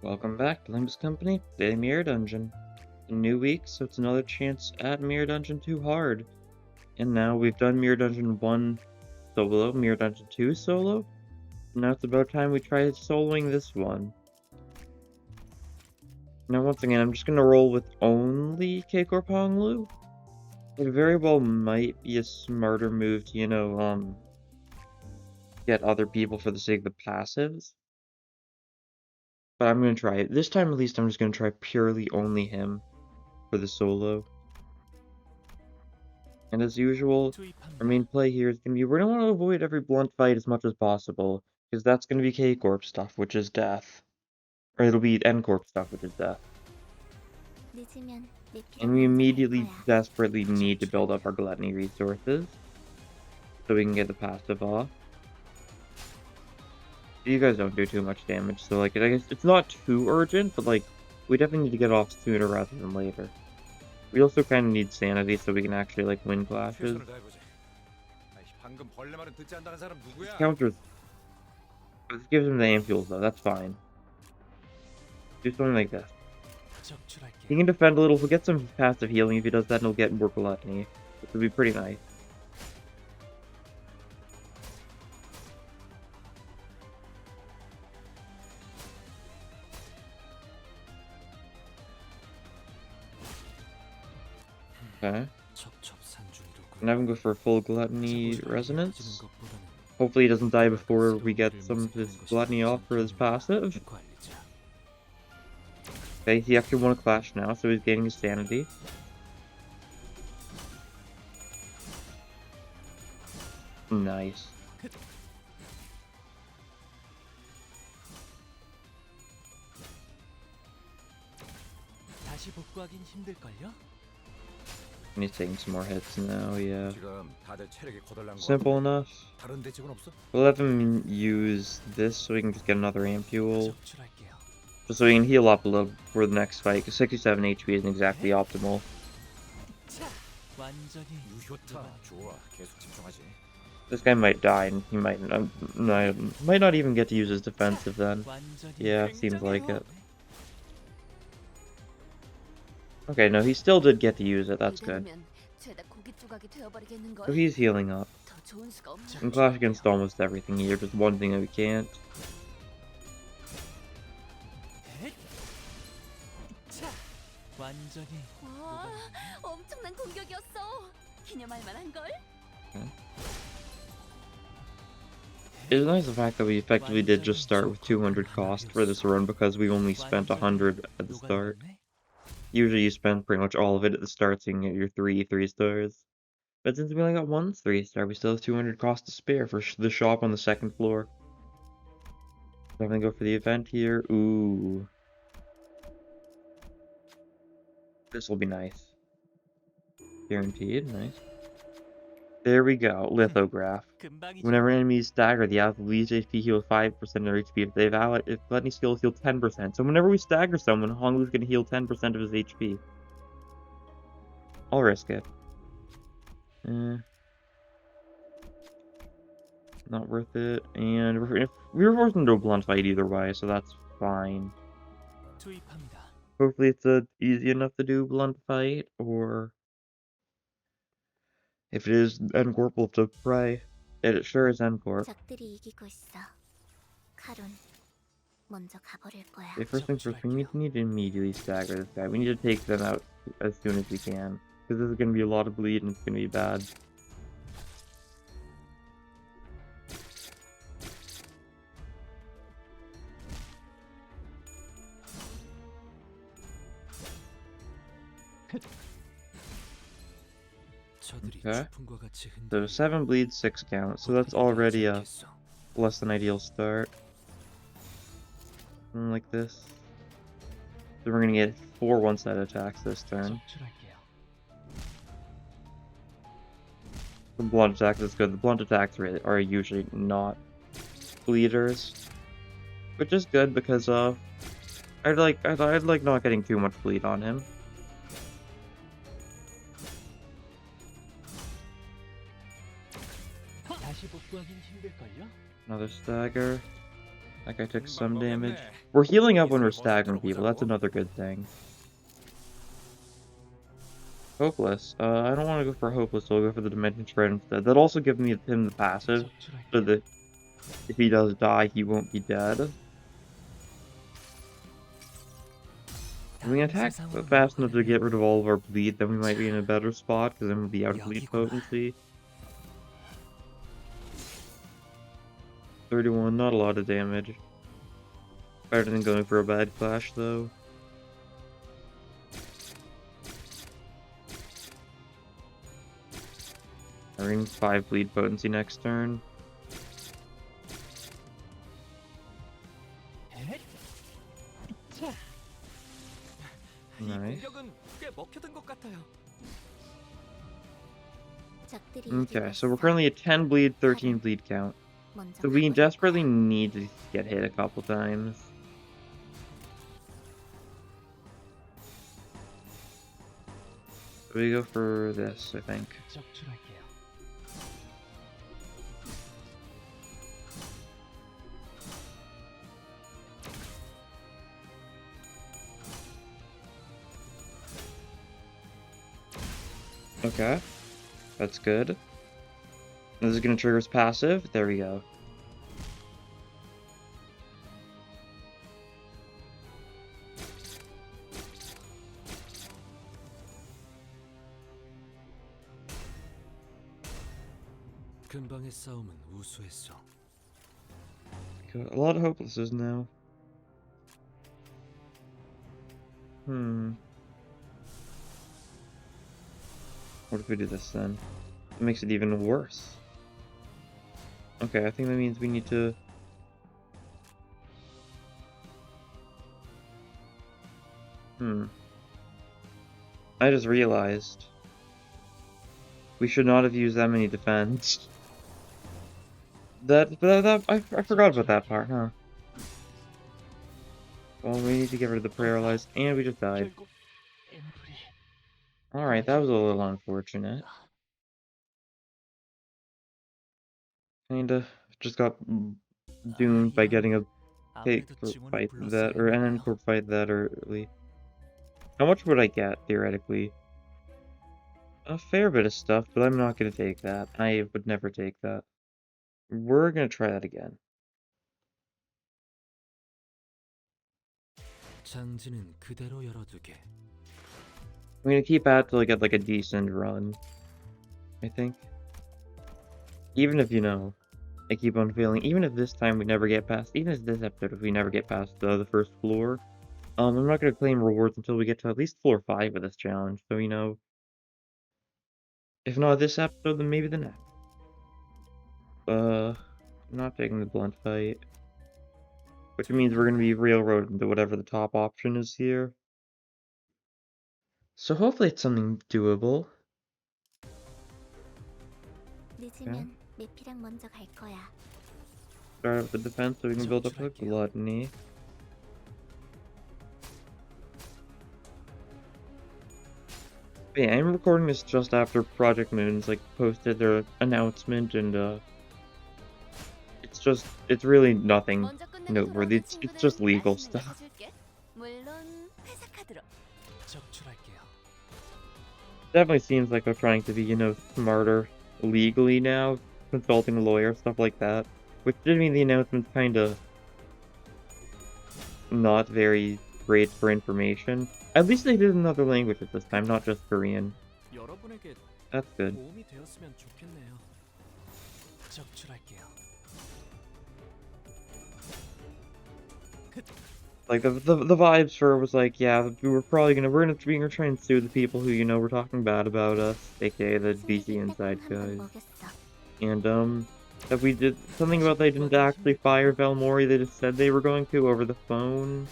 Welcome back to Limbus Company, Daily Mirror Dungeon. A new week, so it's another chance at Mirror Dungeon 2 Hard. And now we've done Mirror Dungeon 1 solo, Mirror Dungeon 2 solo. Now it's about time we try soloing this one. Now once again, I'm just gonna roll with only K-Corp Honglu. It very well might be a smarter move to, get other people for the sake of the passives. But I'm gonna try it. This time at least I'm just gonna try purely only him for the solo. And as usual, our main play here is going to be we're going to want to avoid every blunt fight as much as possible, because that's going to be K-Corp stuff, which is death. Or it'll be N-Corp stuff, which is death. And we immediately desperately need to build up our gluttony resources, so we can get the passive off. You guys don't do too much damage, so like, I guess it's not too urgent, but like, we definitely need to get off sooner rather than later. We also kind of need sanity so we can actually like win clashes. This counters. This gives him the ampules though, that's fine. Do something like this. He can defend a little, he'll get some passive healing if he does that, and he'll get more gluttony, which would be pretty nice. Okay. And have him go for a full gluttony resonance. Hopefully he doesn't die before we get some of his gluttony off for his passive. Okay, he actually won a clash now, so he's gaining his sanity. Nice. And he's taking some more hits now, yeah. Simple enough. We'll have him use this so we can just get another ampule. Just so we can heal up a little for the next fight, because 67 HP isn't exactly optimal. This guy might die, and he might not even get to use his defensive then. Yeah, seems like it. Okay, no, he still did get to use it, that's good. So he's healing up. We can clash against almost everything here, just one thing that we can't. Okay. It's nice the fact that we effectively did just start with 200 cost for this run because we only spent 100 at the start. Usually you spend pretty much all of it at the start so you can get your 3 stars. But since we only got one 3-star, we still have 200 cost to spare for the shop on the second floor. So I'm gonna go for the event here. Ooh. This will be nice. Guaranteed, nice. There we go, lithograph. Whenever enemies stagger, the least HP heals 5% of their HP. If they have if gluttony skills heal 10%. So whenever we stagger someone, Honglu's gonna heal 10% of his HP. I'll risk it. Not worth it. And we were forced into a blunt fight either way, so that's fine. Hopefully it's easy enough to do blunt fight, or if it is N-Corp, we'll have to pray. It sure is N-Corp. Okay, first things first, we need to immediately stagger this guy. We need to take them out as soon as we can, because this is going to be a lot of bleed and it's going to be bad. Okay, so 7 bleeds, 6 count, so that's already a less than ideal start. Something like this. So we're gonna get 4 one-sided attacks this turn. The blunt attack is good. The blunt attacks are usually not bleeders, which is good because I'd like not getting too much bleed on him. Another stagger. That guy took some damage. We're healing up when we're staggering people. That's another good thing. Hopeless. I don't want to go for hopeless, so I'll go for the dimension shred instead. That'll also give him the passive, so that if he does die, he won't be dead. If we can attack fast enough to get rid of all of our bleed, then we might be in a better spot, because then we'll be out of bleed potency. 31, not a lot of damage. Better than going for a bad clash, though. Ring 5 bleed potency next turn. Nice. Okay, so we're currently at 10 bleed, 13 bleed count. So we desperately need to get hit a couple times. So we go for this, I think. Okay, that's good. This is going to trigger his passive. There we go. Got a lot of hopelesses now. What if we do this then? It makes it even worse. Okay, I think that means we need to... I just realized we should not have used that many defense. I forgot about that part, huh? Well, we need to get rid of the paralyzed, and we just died. Alright, that was a little unfortunate. Kinda just got doomed by getting a take fight that, or an encore fight that early. How much would I get, theoretically? A fair bit of stuff, but I'm not gonna take that. I would never take that. We're gonna try that again. I'm gonna keep at till I get like a decent run, I think. Even if, you know, I keep on failing, even if this time we never get past, even if this episode, if we never get past the first floor, I'm not gonna claim rewards until we get to at least floor 5 of this challenge, so, you know, if not this episode, then maybe the next. I'm not taking the blunt fight. Which means we're gonna be railroaded into whatever the top option is here. So hopefully it's something doable. Okay. Start with the defense so we can build up a gluttony. But yeah, I'm recording this just after Project Moon's like posted their announcement, and it's really nothing noteworthy. It's just legal stuff. Definitely seems like they're trying to be, you know, smarter legally now, consulting a lawyer, stuff like that. Which did mean the announcement's kinda not very great for information. At least they did another language at this time, not just Korean. That's good. Like the vibes for it was like, yeah, we're gonna try and sue the people who, you know, were talking bad about us, aka the DC Inside guys. And that we did something about they didn't actually fire Valmori, they just said they were going to over the phone.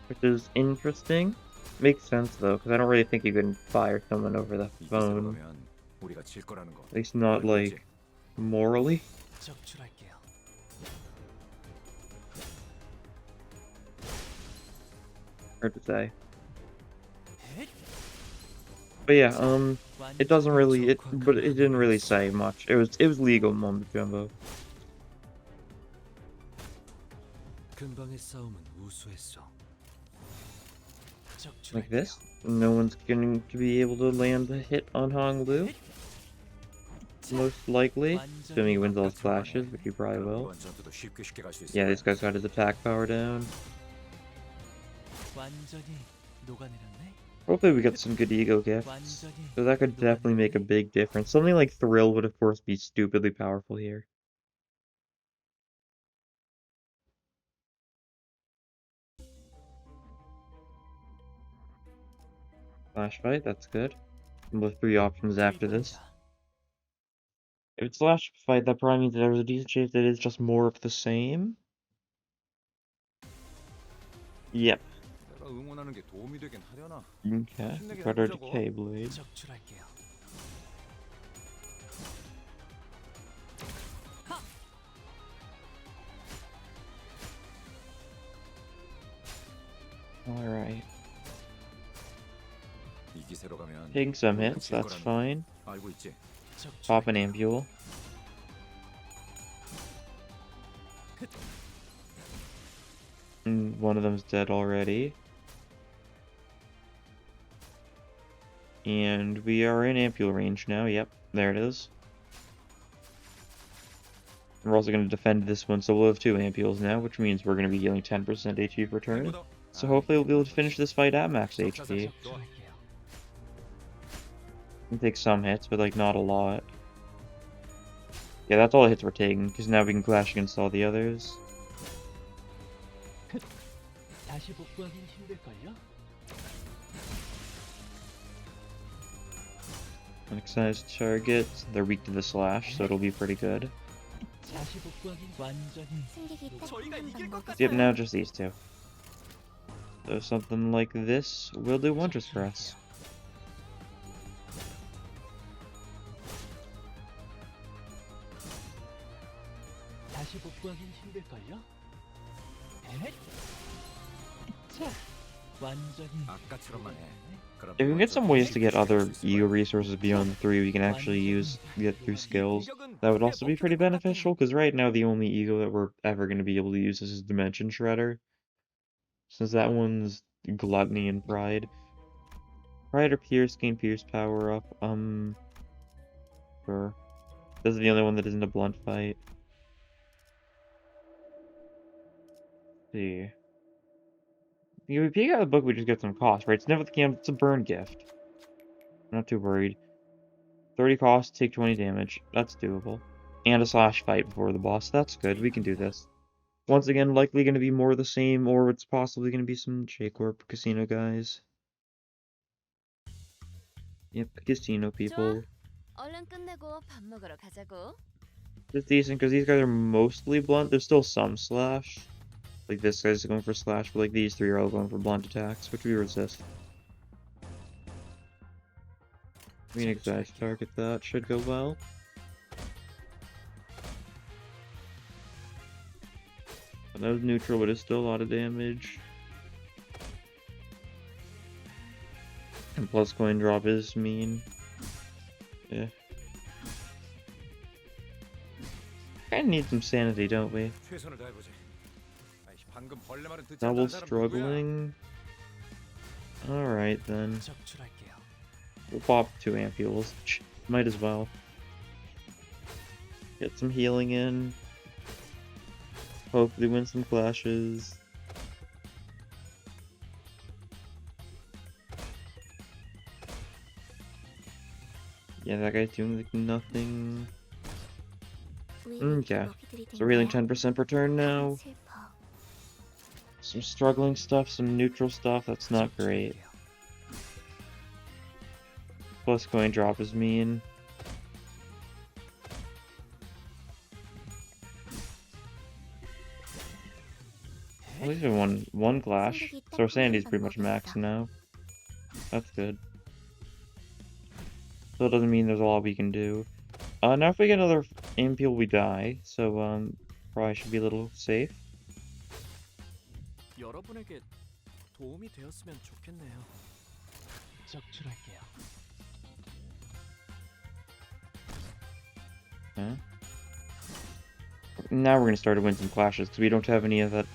Which is interesting. Makes sense though, because I don't really think you can fire someone over the phone. At least not like morally. Hard to say. But yeah, it doesn't really but it didn't really say much. It was legal mumbo jumbo. Like this. No one's going to be able to land a hit on Honglu. Most likely. Assuming he wins all his clashes, which he probably will. Yeah, this guy's got his attack power down. Hopefully we get some good ego gifts. So that could definitely make a big difference. Something like Thrill would of course be stupidly powerful here. Flash fight, that's good. And with 3 options after this. If it's Flash fight, that probably means that there's a decent chance that it's just more of the same. Yep. Okay, got our Decay Blade. Alright. Taking some hits, that's fine. Pop an Ampule. And one of them's dead already. And we are in Ampule range now, yep, there it is. We're also going to defend this one, so we'll have 2 Ampules now, which means we're going to be healing 10% HP per turn. So hopefully we'll be able to finish this fight at max HP. Can take some hits, but like not a lot. Yeah, that's all the hits we're taking, because now we can clash against all the others. Excised targets, they're weak to the slash, so it'll be pretty good. Yep, now just these 2. So something like this will do wonders for us. If we can get some ways to get other ego resources beyond the 3 we can actually get through skills, that would also be pretty beneficial, because right now the only ego that we're ever going to be able to use is Dimension Shredder. Since that one's Gluttony and Pride. Pride or Pierce, gain Pierce power up, sure. This is the only one that isn't a blunt fight. Let's see. If we peek out the book, we just get some cost, right? It's never the camp, it's a burn gift. I'm not too worried. 30 cost, take 20 damage. That's doable. And a slash fight before the boss. That's good. We can do this. Once again, likely going to be more of the same, or it's possibly going to be some J-Corp casino guys. Yep, casino people. It's decent, because these guys are mostly blunt. There's still some slash. Like this guy's going for slash, but like these 3 are all going for blunt attacks, which we resist. We can excised target that, should go well. But that was neutral, but it's still a lot of damage. And plus coin drop is mean. Yeah. Kinda need some sanity, don't we? Double struggling. Alright then. We'll pop 2 Ampules. Might as well. Get some healing in. Hopefully win some clashes. Yeah, that guy's doing like nothing. Okay. So we're healing 10% per turn now. Some struggling stuff, some neutral stuff, that's not great. Plus coin drop is mean. At least we won 1 clash, so our sanity's pretty much maxed now. That's good. Still doesn't mean there's a lot we can do. Now if we get another Ampule we die, so probably should be a little safe. Okay. Now we're gonna start to win some clashes because we don't have any of that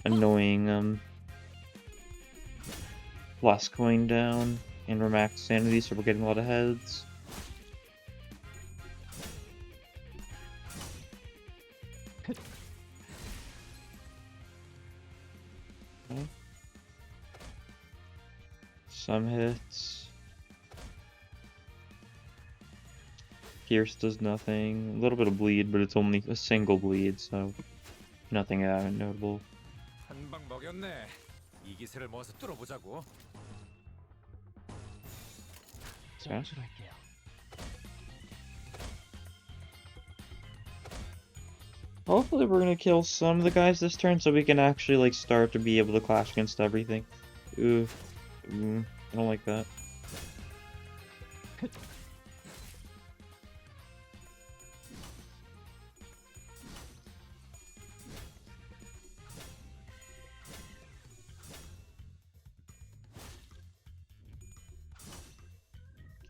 annoying plus coin down, and we're max sanity, so we're getting a lot of heads. Okay. Some hits. Pierce does nothing. A little bit of bleed, but it's only a single bleed, so nothing notable. 한방 먹였네. 이 기세를 모아서 뚫어보자고. Okay. Hopefully we're gonna kill some of the guys this turn so we can actually like start to be able to clash against everything. Ooh. I don't like that.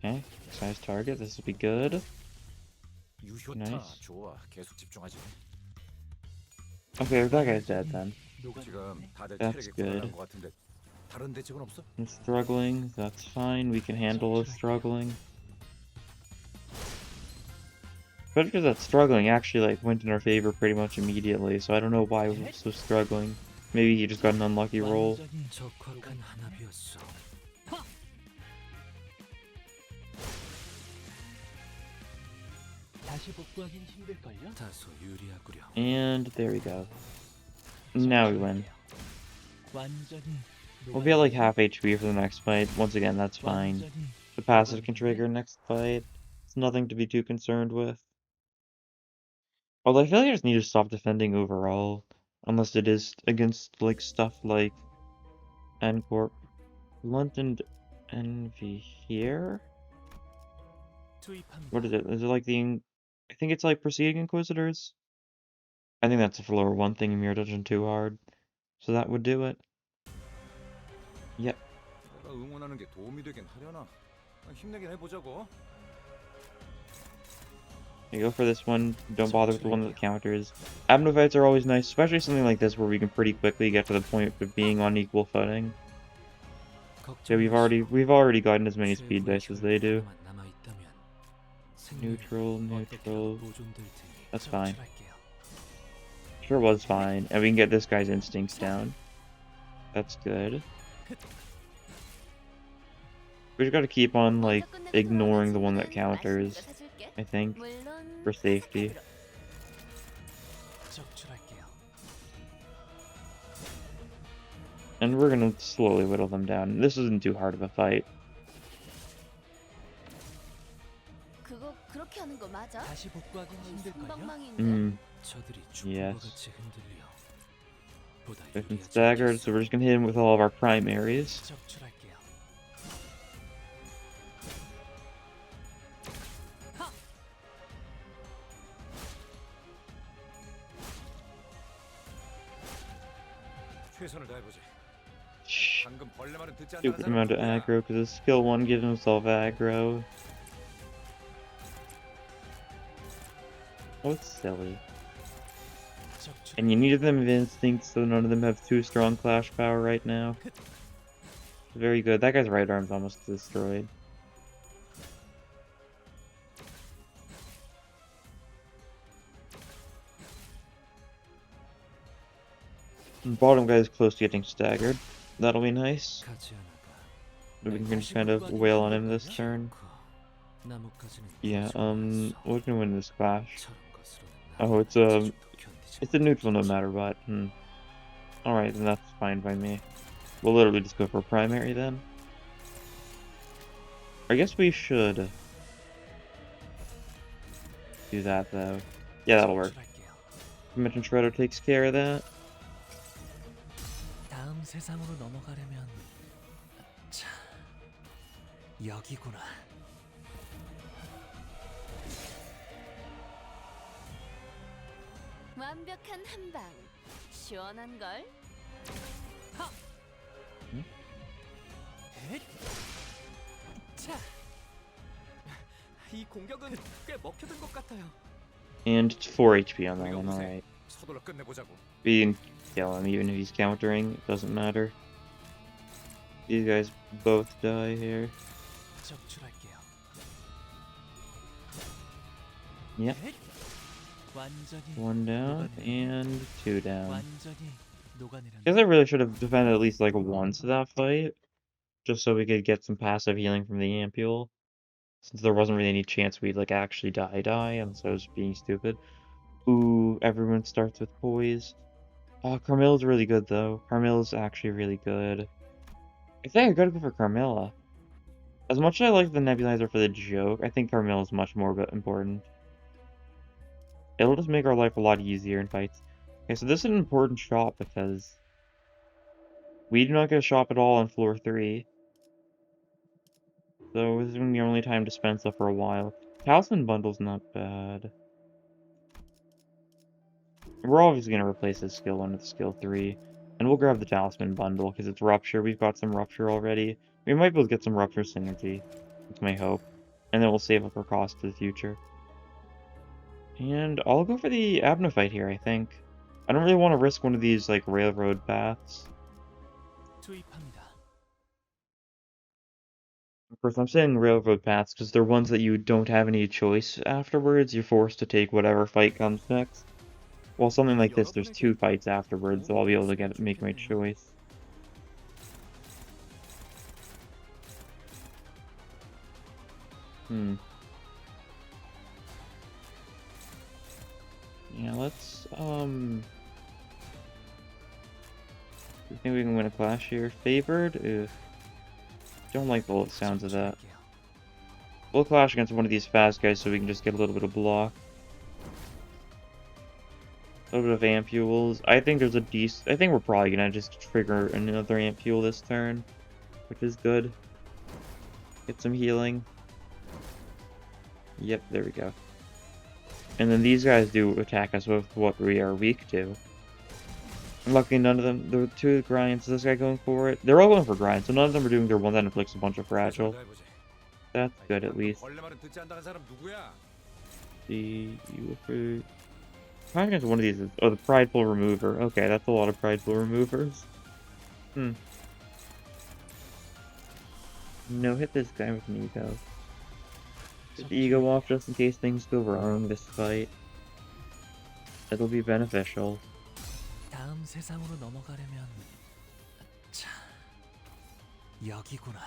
Okay, size target, this will be good. Nice. 좋아. 계속 집중하지. Okay, that guy's dead then. 지금 다들 That's 체력이 good. 고갈한 것 같은데 다른 대책은 없어? I'm struggling, that's fine, we can handle us struggling. But because that struggling actually like went in our favor pretty much immediately, so I don't know why we're so struggling. Maybe he just got an unlucky roll. And there we go. Now we win. We'll be at like half HP for the next fight. Once again, that's fine. The passive can trigger next fight. It's nothing to be too concerned with. Although I feel like I just need to stop defending overall. Unless it is against like stuff like N Corp. London Envy here? What is it? Is it like the... I think it's like Preceding Inquisitors? I think that's a floor 1 thing in MD2 Hard. So that would do it. Yep. 내가 응원하는 게 도움이 되긴 하려나? 힘내긴 해보자고. You go for this one, don't bother with the one that counters. Abno fights are always nice, especially something like this where we can pretty quickly get to the point of being on equal footing. So we've already gotten as many speed dice as they do. Neutral. That's fine. Sure was fine. And we can get this guy's instincts down. That's good. We just gotta keep on, like, ignoring the one that counters, I think, for safety. And we're gonna slowly whittle them down. This isn't too hard of a fight. Yes. We've been staggered, so we're just gonna hit him with all of our primaries. Stupid amount of aggro, because his skill 1 gives himself aggro. Oh, it's silly. And you needed them of instinct, so none of them have too strong clash power right now. Very good. That guy's right arm's almost destroyed. And bottom guy is close to getting staggered. That'll be nice. We can just kind of wail on him this turn. Yeah, we're gonna win this clash. Oh, it's a neutral no matter what. Alright, then that's fine by me. We'll literally just go for primary then. I guess we should do that though. Yeah, that'll work. Dimension Shredder takes care of that. 세상으로 넘어가려면 자, 여기구나. 완벽한 한방. 시원한 걸. 하. 자. 이 공격은 꽤 먹혀든 것 같아요. And it's 4 HP on that one, alright. 서둘러 끝내보자고. We can kill him even if he's countering. It doesn't matter. These guys both die here. 적출할게요. Yep. 완전히 One down and two down. 완전히 녹아내렸네. Guess I really should have defended at least like once of that fight. Just so we could get some passive healing from the ampule. Since there wasn't really any chance we'd like actually die, and so I was being stupid. Ooh, everyone starts with poise. Oh, Carmilla's really good though. Carmilla's actually really good. I think I gotta go for Carmilla. As much as I like the nebulizer for the joke, I think Carmilla's much more important. It'll just make our life a lot easier in fights. Okay, so this is an important shot because we do not get a shop at all on floor 3. So this is gonna be our only time to spend stuff for a while. Talisman bundle's not bad. We're obviously gonna replace this skill 1 with skill 3. And we'll grab the Talisman bundle because it's Rupture. We've got some Rupture already. We might be able to get some Rupture synergy. That's my hope. And then we'll save up our cost for the future. And I'll go for the Abno fight here, I think. I don't really want to risk one of these, like, railroad paths. 투입합니다. Of course, I'm saying railroad paths because they're ones that you don't have any choice afterwards. You're forced to take whatever fight comes next. Well, something like this, there's 2 fights afterwards, so I'll be able to make my choice. Yeah, let's, you think we can win a clash here? Favored? Ugh. Don't like the sounds of that. We'll clash against one of these fast guys so we can just get a little bit of block. A little bit of ampules. I think there's a decent... I think we're probably gonna just trigger another ampule this turn, which is good. Get some healing. Yep, there we go. And then these guys do attack us with what we are weak to. And luckily none of them... There were 2 grinds. Is this guy going for it? They're all going for grinds, so none of them are doing their one that inflicts a bunch of fragile. That's good, at least. You look for... Trying against one of these is... Oh, the Prideful Remover. Okay, that's a lot of Prideful Removers. No, hit this guy with an ego. Get the ego off just in case things go wrong this fight. It'll be beneficial. 다음 세상으로 넘어가려면 자, 여기구나.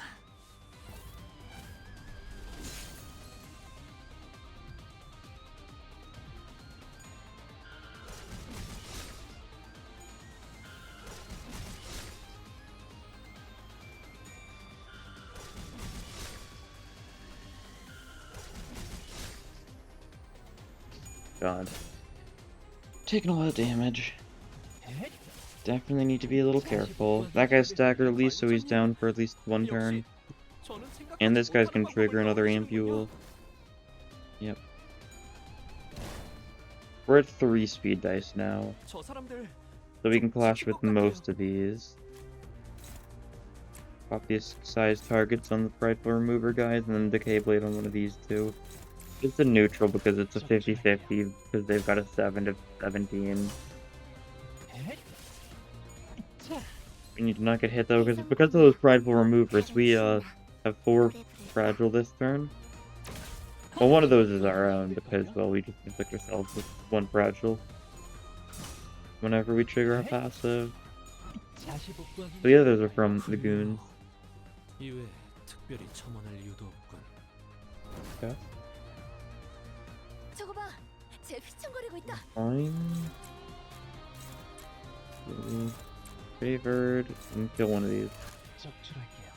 God. Taking a lot of damage. Definitely need to be a little careful. That guy's staggered at least, so he's down for at least 1 turn. And this guy's gonna trigger another ampule. Yep. We're at 3 speed dice now. So we can clash with most of these. Obvious size targets on the Prideful Remover guys, and then Decay Blade on one of these 2. It's a neutral because it's a 50-50 because they've got a 7 to 17. We need to not get hit though because of those Prideful Removers. We have 4 fragile this turn. Well, one of those is our own because, well, we just inflict ourselves with 1 fragile whenever we trigger a passive. The others are from the goons. Okay. 저거 봐, 쟤 휘청거리고 있다. Fine. Favored. And kill one of these. 적출할게요.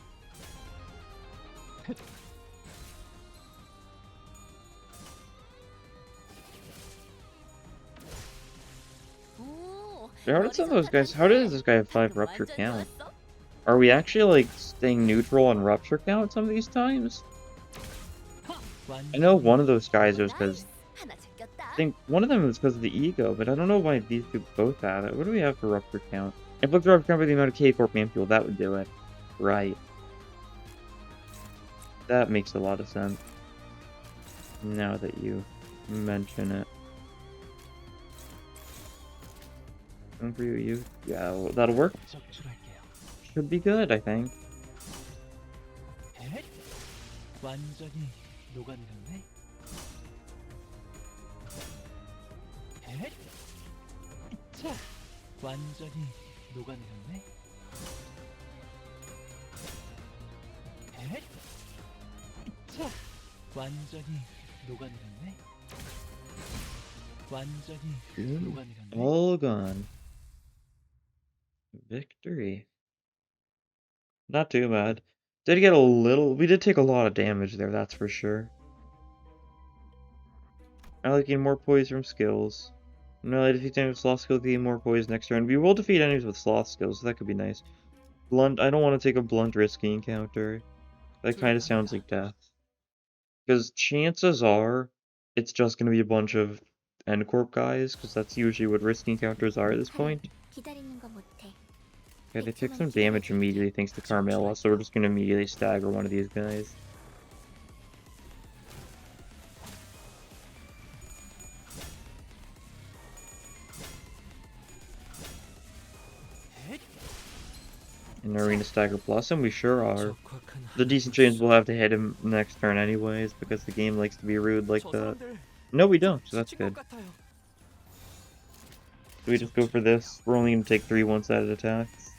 오, How did some of those guys... How does this guy have 5 rupture count? Are we actually, like, staying neutral on rupture count some of these times? I know one of those guys was because... 하나 제꼈다. I think one of them was because of the ego, but I don't know why these 2 both have it. What do we have for rupture count? If looked rupture count by the amount of K-Corp ampule, that would do it. Right. That makes a lot of sense. Now that you mention it. And for you. Yeah, well, that'll work. 적출할게요. Should be good, I think. 헷! 완전히 녹아내렸네. 헷! 자, 완전히 녹아내렸네. 헷! 자, 완전히 녹아내렸네. 완전히 녹아내렸네. All gone. Victory. Not too bad. Did get a little. We did take a lot of damage there, that's for sure. I like getting more poise from skills. No, I defeat enemies with sloth skills, gain more poise next turn. We will defeat enemies with sloth skills, so that could be nice. Blunt. I don't want to take a blunt risky encounter. That kind of sounds like death. Because chances are, it's just going to be a bunch of End Corp guys, because that's usually what risky encounters are at this point. 기다리는 거 못해. Yeah, they took some damage immediately thanks to Carmela, so we're just going to immediately stagger one of these guys. And Arena Stagger Plus, and we sure are. The decent chance we'll have to hit him next turn anyways, because the game likes to be rude like that. No, we don't, so that's good. So we just go for this. We're only going to take 3 one-sided attacks.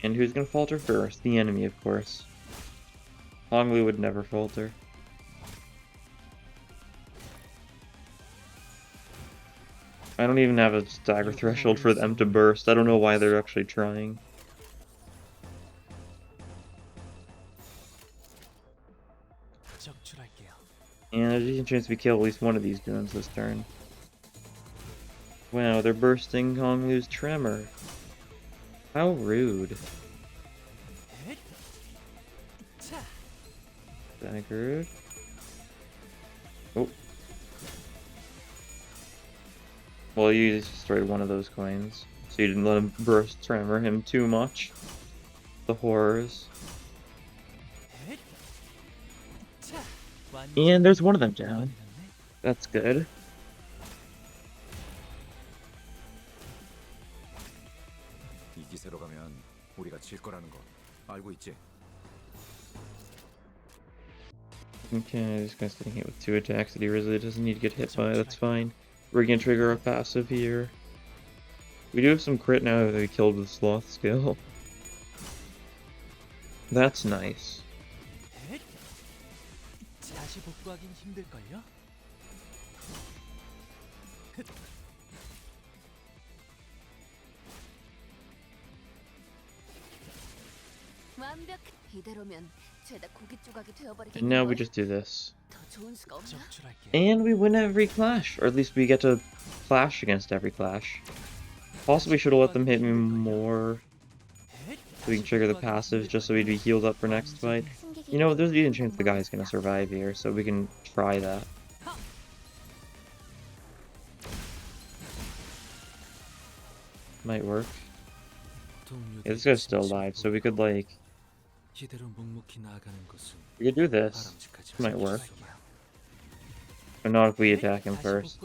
And who's going to falter first? The enemy, of course. Honglu would never falter. I don't even have a stagger threshold for them to burst. I don't know why they're actually trying. 적출할게요. And there's a decent chance we kill at least one of these goons this turn. Wow, they're bursting Honglu's Tremor. How rude. Staggered. Oh. Well, you just destroyed one of those coins. So you didn't let him burst Tremor him too much. The horrors. And there's one of them down. That's good. 이 기세로 가면 우리가 질 거라는 거 알고 있지? Okay, this guy's getting hit with 2 attacks that he really doesn't need to get hit by. That's fine. We're gonna trigger a passive here. We do have some crit now that we killed with Sloth skill. That's nice. 다시 복구하긴 힘들걸요? 완벽. 이대로면 죄다 고기 조각이 되어버리겠는 And now we 걸? just do this. 더 좋은 수가 없나? 적출할게요. And we win every clash, or at least we get to clash against every clash. Possibly should have let them hit me more, so we can trigger the passives just so we'd be healed up for next fight. You know, there's a decent chance the guy's gonna survive here, so we can try that. Might work. Yeah, this guy's still alive, so we could like, we could do this. Might work. But not if we attack him first.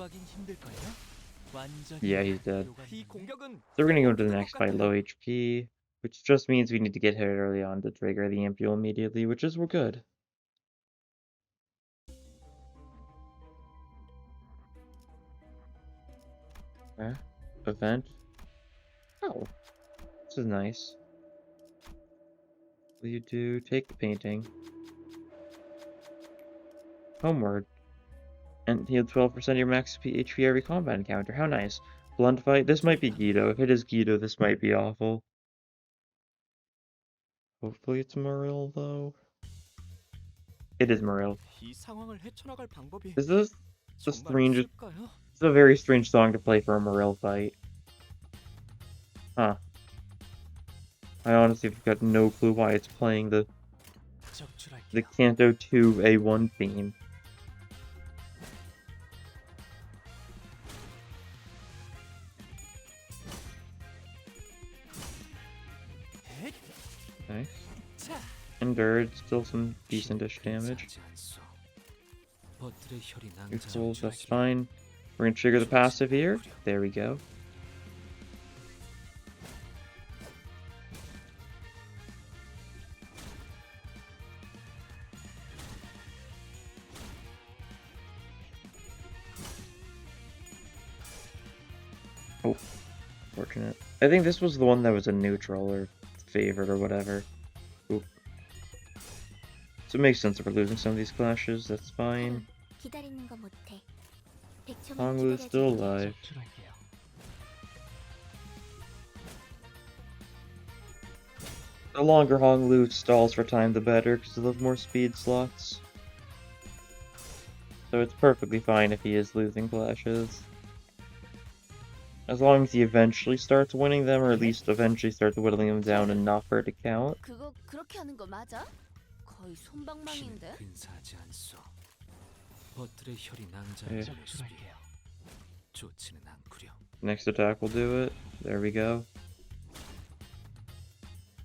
Yeah, he's dead. 이 공격은 So we're gonna go to the next fight, low HP, which just means we need to get hit early on to trigger the ampule immediately, which is we're good. Event. Oh, this is nice. What do you do? Take the painting. Homeward. And heal 12% of your max HP every combat encounter. How nice. Blunt fight. This might be Guido. If it is Guido, this might be awful. Hopefully it's Moril, though. It is Moril. 이 상황을 헤쳐나갈 방법이 Is this the 정말 strange? 없을까요? It's a very strange song to play for a Moril fight. Huh. I honestly have got no clue why it's playing the 적출할게요. Canto 2 A1 theme. Nice. 자, Endured, still some decentish damage. 하지 않소. 버틀의 혈이 Neutral, that's 낭자할 fine. We're gonna trigger the passive here. There we go. Oh, fortunate. I think this was the one that was a neutral or favorite or whatever. Oop. So it makes sense if we're losing some of these clashes, that's fine. 기다리는 거 못해. 100초만 Honglu's still 기다려줄게. alive. 적출할게요. The longer Honglu stalls for time, the better, because he'll have more speed slots. So it's perfectly fine if he is losing clashes. As long as he eventually starts winning them, or at least eventually starts whittling them down enough for it to count. 그거 그렇게 하는 거 맞아? 거의 피는 손방망인데. 근사하지 않소. 버틀의 혈이 예. 낭자할 적출할게요. 좋지는 않구려. Next attack will do it. There we go.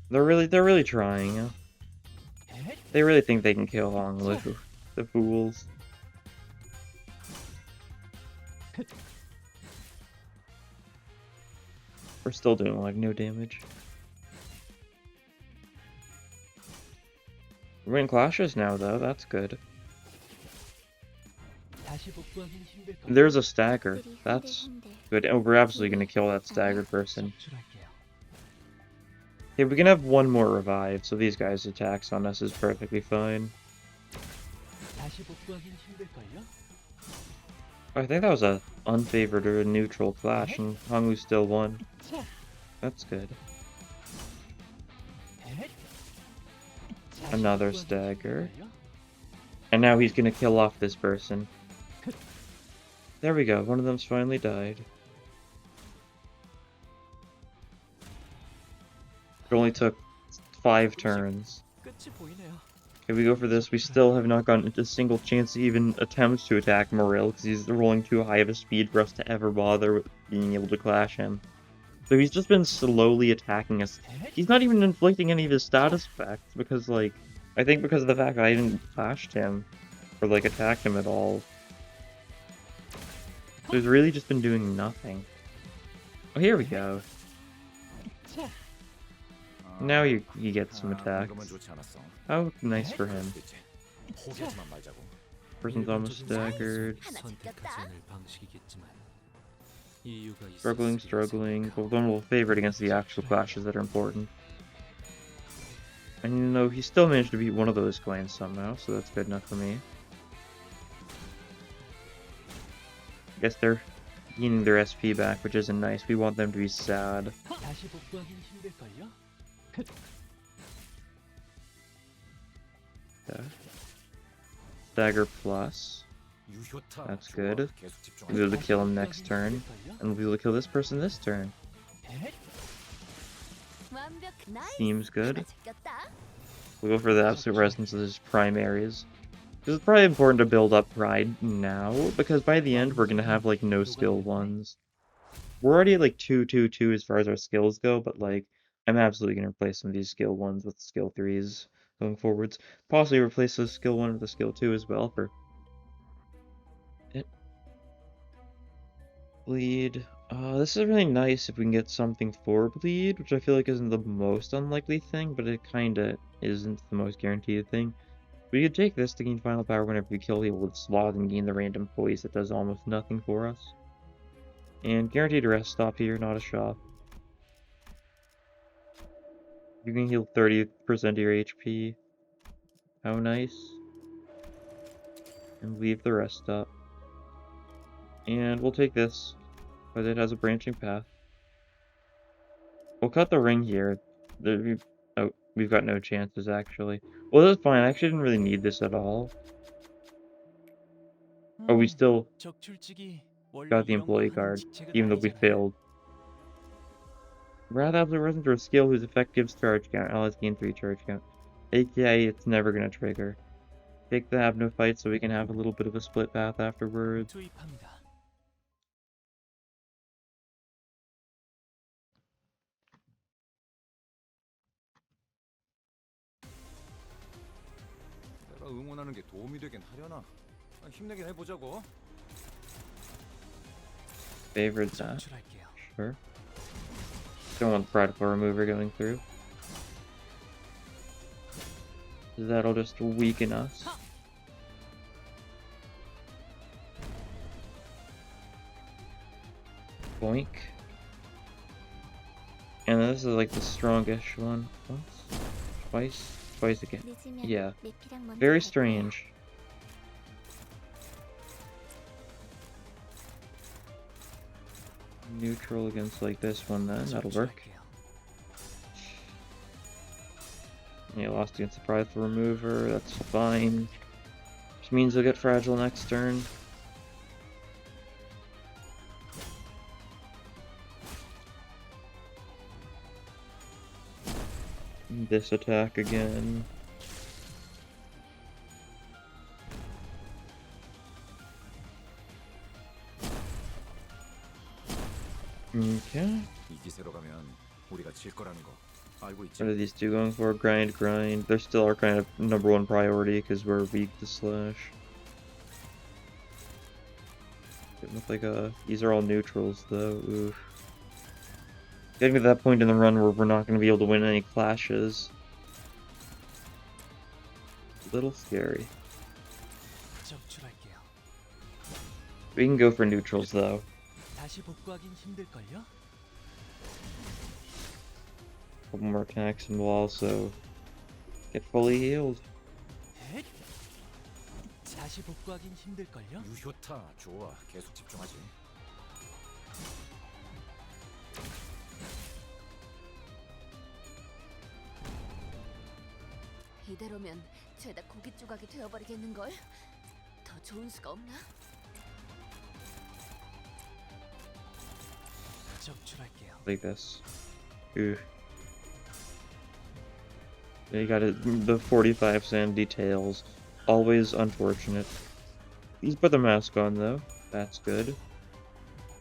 They're really trying. Huh? They really think they can kill Honglu. The fools. We're still doing like no damage. We're winning clashes now though, that's good. 다시 복구하긴 힘들걸. There's a stagger. 들이 That's 흔들흔들. good. Oh, we're absolutely gonna kill that staggered person. 적출할게요. Okay, we can have one more revive, so these guys' attacks on us is perfectly fine. 다시 복구하긴 힘들걸요? I think that was a unfavored or a neutral clash, and Honglu still won. That's good. 다시 Another 복구하긴 stagger. 힘들걸요? And now he's gonna kill off this person. There we go, one of them's finally died. It only took 5 turns. 끝이 보이네요. Okay, we go for this. We still have not gotten a single chance to even attempt to attack Moril, because he's rolling too high of a speed for us to ever bother with being able to clash him. So he's just been slowly attacking us. He's not even inflicting any of his status effects, because, like, I think because of the fact that I didn't clashed him, or, like, attacked him at all. So he's really just been doing nothing. Oh, here we go. Now he gets some attacks. 방금은 좋지 않았어. How nice for him. 됐지. 포기하지만 말자고. Person's almost staggered. 하나 선택하지 잡혔다. 않을 방식이겠지만 이유가 Struggling, 있었으리라 struggling. 생각하오. But then we'll favor it against the actual clashes that are important. And you know, he still managed to beat one of those coins somehow, so that's good enough for me. I guess they're gaining their SP back, which isn't nice. We want them to be sad. 다시 복구하긴 힘들걸요? Okay. Stagger plus. 유효타. That's 좋아. good. 계속 집중하자. We'll be able to kill him next turn. And we'll be able to kill this person this turn. 완벽. 나이스. Seems good. 하나 잡혔다. We'll go for the absolute resonance of his prime areas. This is probably important to build up pride now, because by the end we're gonna have like no skill ones. We're already at like 2-2-2 as far as our skills go, but like I'm absolutely gonna replace some of these skill 1s with skill 3s going forwards. Possibly replace the skill 1 with a skill 2 as well for it. Bleed. This is really nice if we can get something for bleed, which I feel like isn't the most unlikely thing, but it kinda isn't the most guaranteed thing. We could take this to gain final power whenever we kill people with Sloth and gain the random poise that does almost nothing for us. And guaranteed a rest stop here, not a shop. You can heal 30% of your HP. How nice. And leave the rest stop. And we'll take this, but it has a branching path. We'll cut the ring here. Oh, we've got no chances actually. Well, that's fine. I actually didn't really need this at all. Oh, we still 적출직이 원래 got the 이런 거 employee 하는 card, 직책은 even though we 아니잖아요. failed. Rather absolute resonance or a skill whose effect gives charge count. Allies gain 3 charge count. AKA, it's never gonna trigger. Take the Abno fight so we can have a little bit of a split path afterwards. 투입합니다. 내가 응원하는 게 도움이 되긴 하려나? 힘내긴 해보자고. Favored that. 적출할게요. Sure. Don't want the particle remover going through. That'll just weaken us. Boink. And this is like the strongest one. Once? Twice? Twice again. 늦으면 Yeah. 내 피랑 먼저 Very 갈 거야. strange. Neutral against like this one then, that'll work. 적출할게요. Yeah, lost against the particle remover, that's fine. Which means we'll get fragile next turn. This attack again. Okay. 이 기세로 가면 우리가 질 거라는 거 알고 있지? What are these two going for? Grind, grind. They're still our kind of #1 priority because we're weak to slash. It looks like these are all neutrals though. Oof. Getting to that point in the run where we're not going to be able to win any clashes. A little scary. 적출할게요. We can go for neutrals though. 다시 복구하긴 힘들걸요? Couple more attacks and we'll also get fully healed. 헷! 다시 복구하긴 힘들걸요? 유효타 좋아. 계속 집중하지. 이대로면 죄다 고깃 조각이 되어버리겠는걸? 더 좋은 수가 없나? 적출할게요. Like this. Ooh. You got the 45 sand details. Always unfortunate. He's put the mask on though. That's good.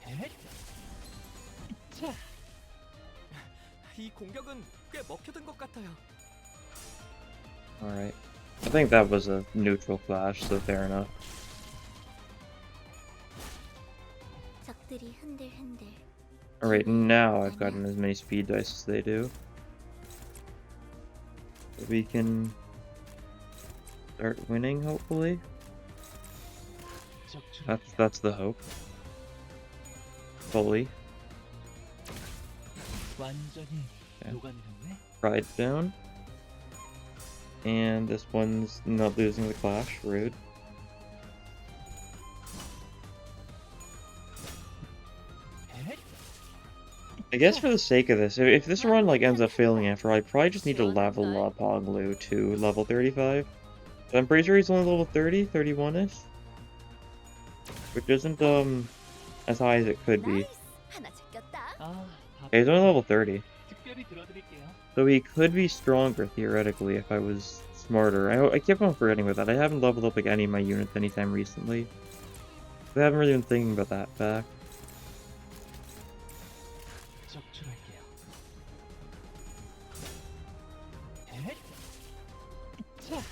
헷! 자, 이 공격은 꽤 먹혀든 것 같아요. Alright. I think that was a neutral clash, so fair enough. 적들이 흔들흔들. Alright, now I've gotten as many speed dice as they do. We can start winning, hopefully. 적출할게요. That's the hope. Fully. 완전히 Yeah. 녹아내렸네. Pride down. And this one's not losing the clash. Rude. 헷! I guess for the sake of this, if this run like ends up failing after, I probably just need to level Lopoglu to level 35. I'm pretty sure he's only level 30, 31-ish. Which isn't as high as it could be. 나이스! 하나 제꼈다. 아, Okay, he's only level 30. 특별히 들어드릴게요. So he could be stronger theoretically if I was smarter. I keep on forgetting about that. I haven't leveled up like any of my units anytime recently. I haven't really been thinking about that fact. 적출할게요. 헷! 자,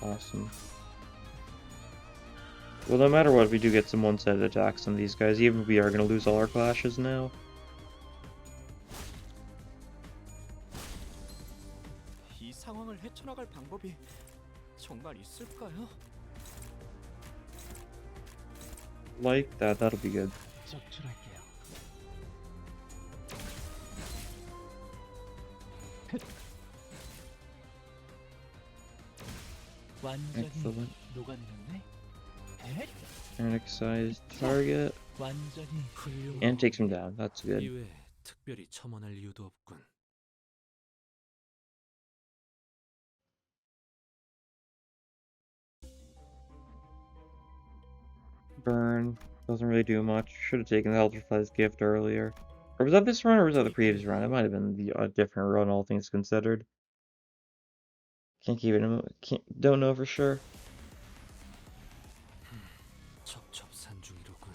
Awesome. Well, no matter what, we do get some one-sided attacks on these guys, even if we are going to lose all our clashes now. 이 상황을 헤쳐나갈 방법이 정말 있을까요? Like that, that'll be good. 적출할게요. 완전히 Excellent. 녹아내렸네. 헷! Panic-sized target. 완전히 훌륭. And takes him down, that's good. 이외에 특별히 첨언할 이유도 없군. Burn. Doesn't really do much. Should have taken the Elderfly's gift earlier. Or was that this run, or was that the previous run? It might have been a different run, all things considered. Can't keep it. Don't know for sure. 첩첩산중이로군.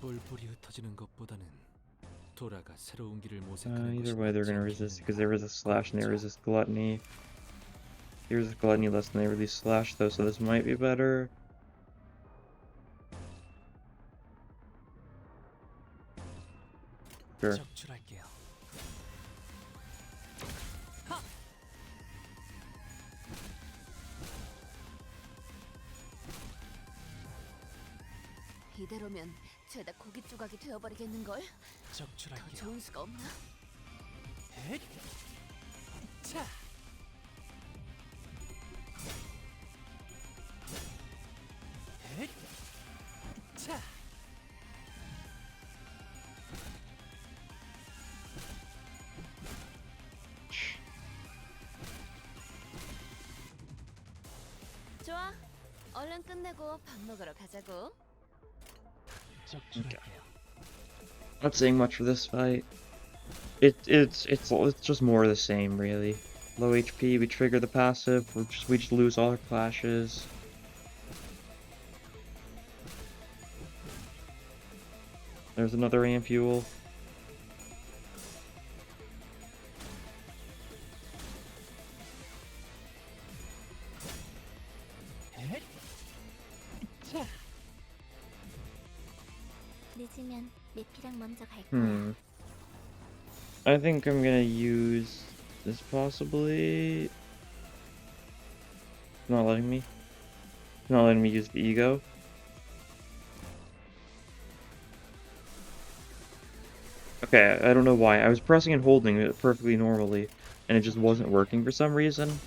뿔뿔이 흩어지는 것보다는 돌아가 새로운 길을 모색하는 Either 것이 way, they're gonna resist because they resist slash and they resist gluttony. They resist gluttony less than they release slash though, so this might be better. Sure. 적출할게요. 이대로면 죄다 고깃 조각이 되어버리겠는 걸. 더 적출할게요. 좋은 수가 없나? 헷! 차! 헷! 차! 좋아. 얼른 끝내고 밥 먹으러 가자고. 적출할게요. Not saying much for this fight. It's just more of the same, really. Low HP, we trigger the passive, we just lose all our clashes. There's another ampule. 헷! 차! 늦으면 내피랑 먼저 갈 거야. I think I'm gonna use this possibly. Not letting me. Not letting me use the ego. Okay, I don't know why. I was pressing and holding it perfectly normally, and it just wasn't working for some reason.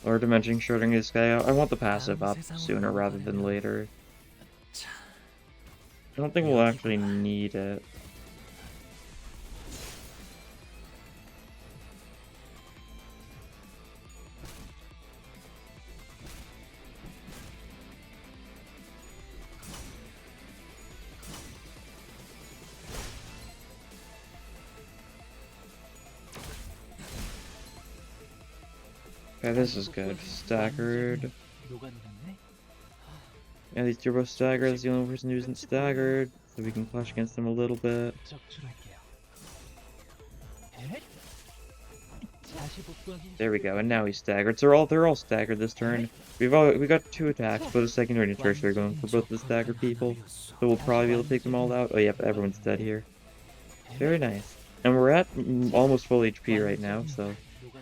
Or dimension shredding this guy out. I want the passive up sooner rather than later. 차! I don't think we'll actually need it. Okay, this is good. Staggered. 녹아내렸네? Yeah, these turbo staggered. That's the only person who isn't staggered, so we can clash against them a little bit. 적출할게요. 헷! 다시 복구하기 There we go, and now he's staggered. So they're all staggered this turn. We got 2 attacks, both a secondary and tertiary going for both the staggered people. So we'll probably be able to take them all out. Oh yeah, but everyone's dead here. Very nice. And we're at almost full HP right now, so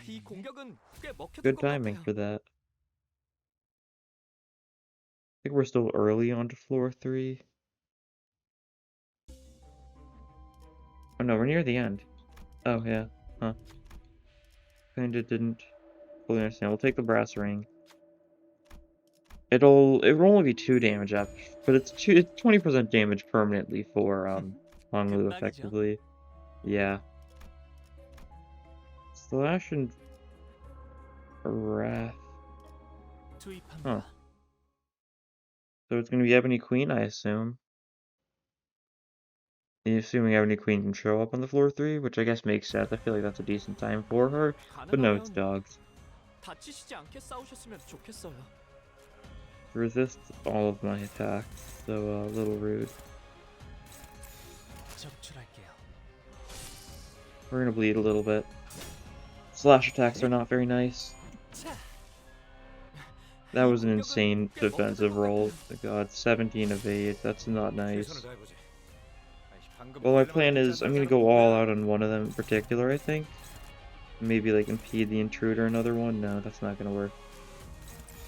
이 공격은 꽤 먹혔던 good 것 timing 같아요. for that. I think we're still early onto floor 3. Oh no, we're near the end. Oh yeah, huh. Kinda didn't fully understand. We'll take the brass ring. It will only be 2 damage up, but it's 20% damage permanently for Honglu effectively. Yeah. Slash and Wrath. 투입합니다. So it's gonna be Ebony Queen, I assume. Assuming Ebony Queen can show up on the floor 3, which I guess makes sense. I feel like that's a decent time for her. But no, it's dogs. 다치시지 않게 싸우셨으면 좋겠어요. Resist all of my attacks, so a little rude. 적출할게요. We're gonna bleed a little bit. Slash attacks are not very nice. 차! That was an insane defensive roll. My god, 17 evade, that's not nice. 최선을 다해보지. 방금 Well, my 걸려만 plan is I'm gonna 괜찮다는 go all 거야. out on one of them in particular, I think. Maybe like impede the intruder another one? No, that's not gonna work.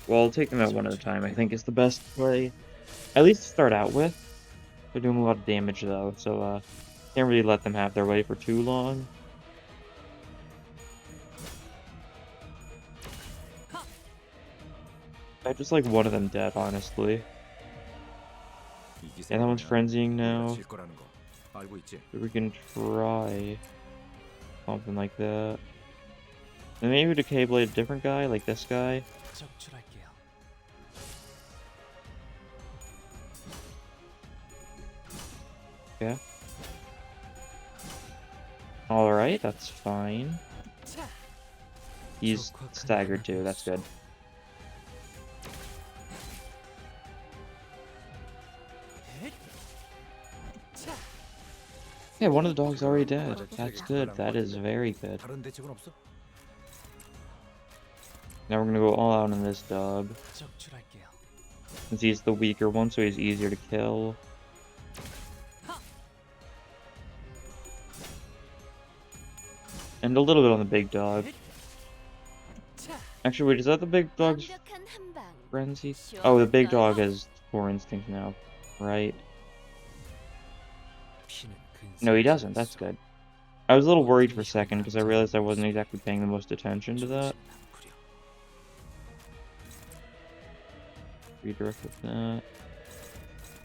Well, I'll take them out one at a time, I think is the best play. At least to start out with. They're doing a lot of damage though, so can't really let them have their way for too long. I just like one of them dead, honestly. 이 기세로 Yeah, that one's 가면 frenzying 우리가 now. 질 거라는 거 알고 있지? So we can try something like that. And maybe Decay Blade a different guy, like this guy. 적출할게요. Yeah. Alright, that's fine. 차! He's staggered too, that's good. 헷! Yeah, one of the dogs already dead. That's good. That is very good. 다른 대책은 없어? Now we're gonna go all out on this dog. 적출할게요. Since he's the weaker one, so he's easier to kill. And a little bit on the big dog. Actually, wait, is that the big dog's 완벽한 한 방. frenzy? Oh, the big dog has 4 instincts now, right? 피는 No, he 근사하지 doesn't. That's 않소. good. I was a little worried for a second because I realized I wasn't exactly paying the most attention to that. 조심하구려. Redirect with that.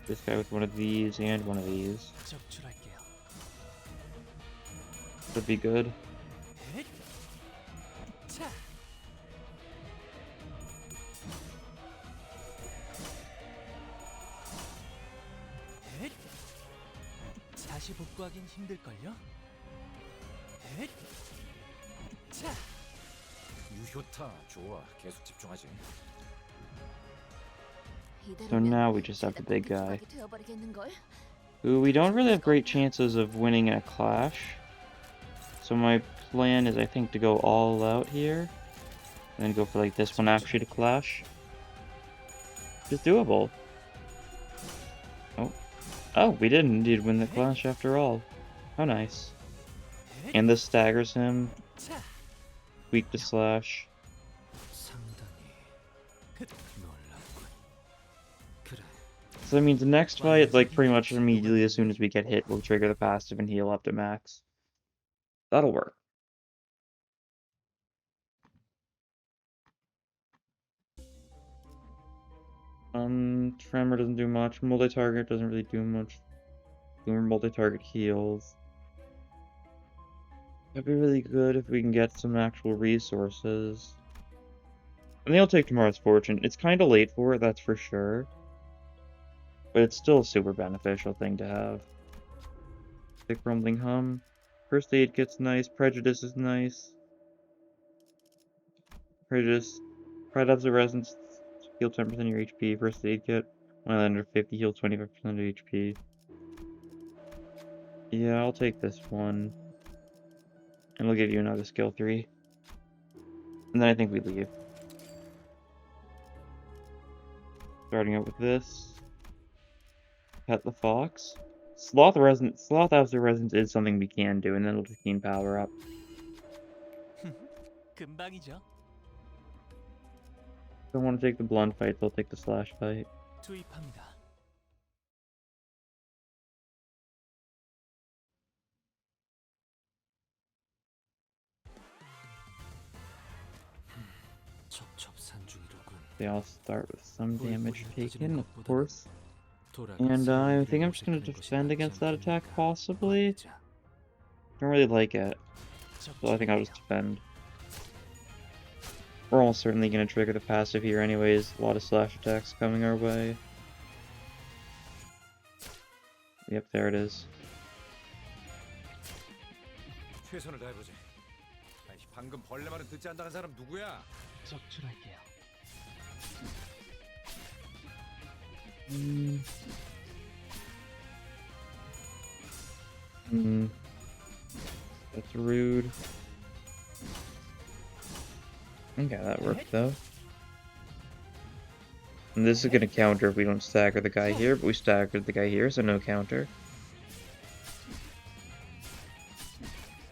This guy with one of these and one of these. 적출할게요. Would be good. 헷! 차! 헷! 다시 복구하긴 힘들걸요? 헷! 차! 유효타 좋아. 계속 집중하지. So now we just have the big guy, 고깃 조각이 되어버리겠는걸? who we don't really have great chances of winning in a clash. So my plan is, I think, to go all out here, and then go for like this one actually to clash. It's doable. Oh, we did indeed win the clash after all. How nice. And this staggers him. 차! Weak to slash. 상당히 놀랍군. 그래. So that means the next fight, like pretty much immediately as soon as we get hit, we'll trigger the passive and heal up to max. That'll work. Tremor doesn't do much. Multi-target doesn't really do much. Boomer multi-target heals. That'd be really good if we can get some actual resources. And they'll take tomorrow's fortune. It's kind of late for it, that's for sure. But it's still a super beneficial thing to have. Thick rumbling hum. First aid kit's nice. Prejudice is nice. Prejudice. Pride of resistance. Heal 10% of your HP. First aid kit. 150. Heal 25% of HP. Yeah, I'll take this one. And we'll give you another skill 3. And then I think we leave. Starting out with this. Pet the fox. Sloth After Resonance is something we can do, and then it'll just gain power up. 금방이죠. Don't want to take the blunt fight, they'll take the slash fight. 투입합니다. 첩첩산중이로군. They all start with some damage taken, of 것보다는 course. 돌아가 And I 새로운 think I'm 길을 just gonna 모색하는 것이 defend 낫지 against that attack, 않겠는가. possibly. 맞자. Don't really like it, so I think I'll just defend. We're almost certainly gonna trigger the passive here anyways. A lot of slash attacks coming our way. Yep, there it is. 최선을 다해보지. 아니, 방금 벌레 말은 듣지 않다는 사람 누구야? 적출할게요. That's rude. Okay, that worked though. And this is gonna counter if we don't stagger the guy here, but we staggered the guy here, so no counter.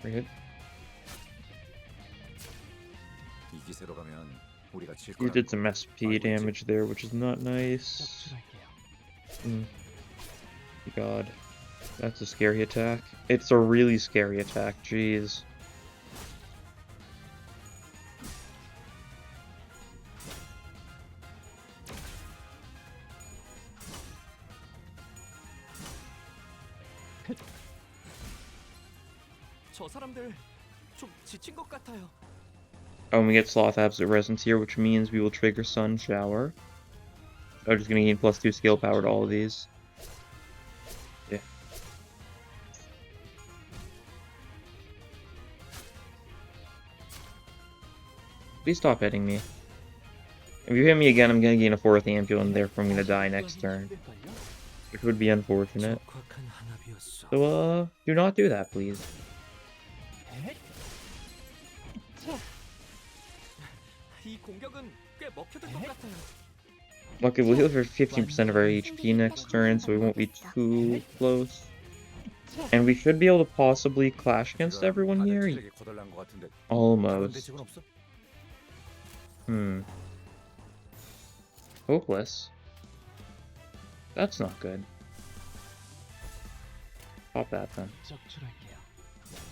Pretty good. 이 기세로 가면 우리가 질 You 거라는 did 거. some SP damage there, which is not nice. 적출할게요. God. That's a scary attack. It's a really scary attack, jeez. 저 사람들 좀 지친 것 같아요. Oh, and we get Sloth Absolute Resonance here, which means we will trigger Sun Shower. I'm just gonna gain +2 skill power to all of these. Yeah. Please stop hitting me. If you hit me again, I'm gonna gain a 4th ampule, and therefore I'm gonna die next turn. which would be unfortunate. 적확한 한압이었어. So, do not do that, please. 이 공격은 꽤 먹혀들 것 같아요. Luckily, we'll heal for 15% of our HP next turn, so we won't be too close. And we should be able to possibly clash against everyone here. Almost. Hopeless. That's not good. Pop that then.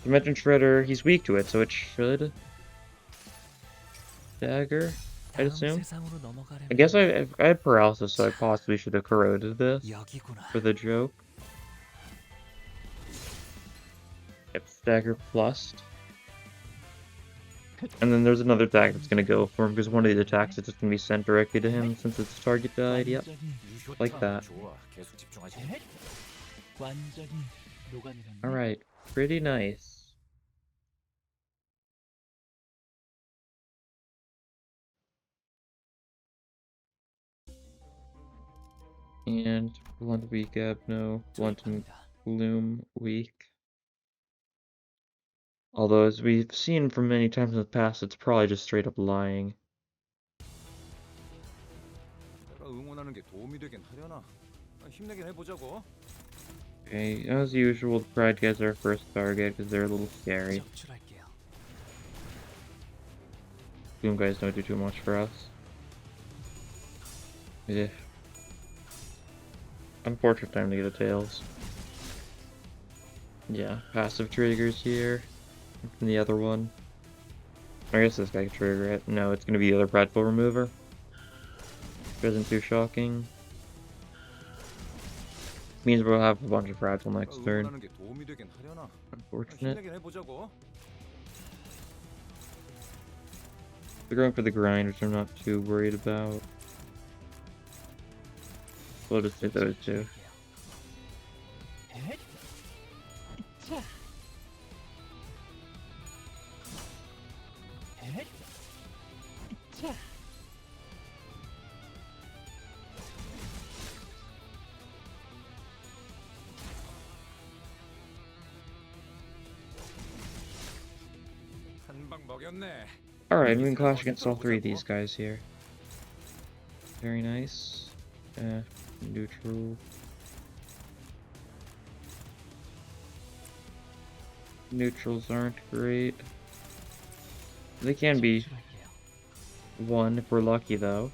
Dimension Shredder, he's weak to it, so it should dagger, I'd assume. I guess I had paralysis, so I possibly should have corroded this for the joke. Yep, dagger plus. And then there's another attack that's gonna go for him, because one of the attacks is just gonna be sent directly to him since its target died. Yep, like that. Alright, pretty nice. And blunt weak Abno, blunt and gloom weak. Although, as we've seen from many times in the past, it's probably just straight up lying. Okay, as usual, the Pride gets our first target because they're a little scary. Gloom guys don't do too much for us. Yeah. Unfortunate time to get a tails. Yeah, passive triggers here. And the other one. I guess this guy can trigger it. No, it's gonna be the other prideful remover. Which isn't too shocking. Means we'll have a bunch of prideful next turn. Unfortunate. They're going for the grind, which I'm not too worried about. We'll just do those two. Alright, we can clash against all three of these guys here. Very nice. Neutral. Neutrals aren't great. They can be one if we're lucky, though.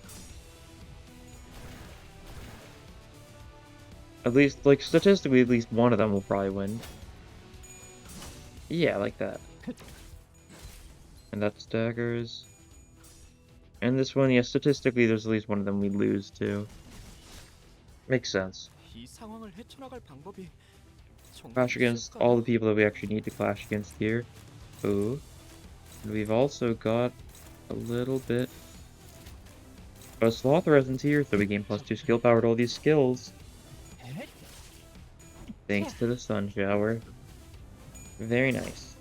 At least, like, statistically, at least one of them will probably win. Yeah, like that. And that's daggers. And this one, yeah, statistically, there's at least one of them we lose to. Makes sense. Clash against all the people that we actually need to clash against here. Ooh. And we've also got a little bit of sloth resonance here, so we gain +2 skill power to all these skills. Thanks to the sun shower. Very nice.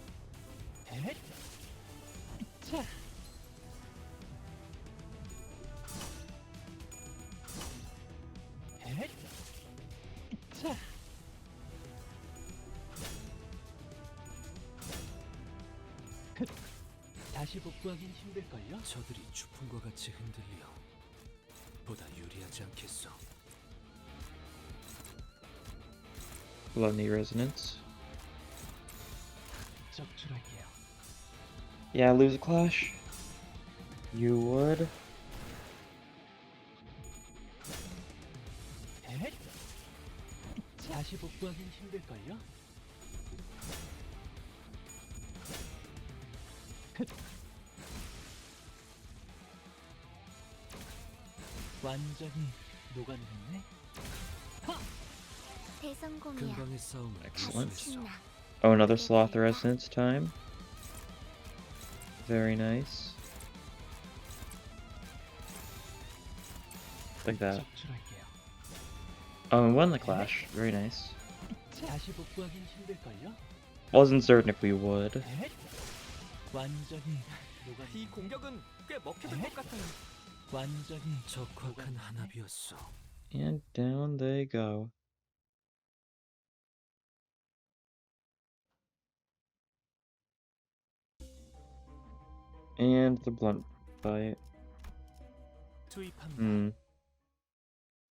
다시 복구하긴 힘들걸요? 저들이 주풍과 같이 흔들려 보다 유리하지 않겠어. Lonely resonance. 적출할게요. Yeah, lose a clash. You would. 다시 복구하긴 힘들걸요? 완전히 녹아내렸네. 대성공이야. 금방의 싸움을 Excellent. 신나. Oh, another sloth resonance time. Very nice. Like that. 적출할게요. Oh, and won the clash. Very nice. 다시 복구하긴 힘들걸요? Wasn't certain if we would. 완전히 이 공격은 꽤 먹혀들 것 같아요. 완전히 적확한 한압이었어. And down they go. And the blunt fight. 투입합니다.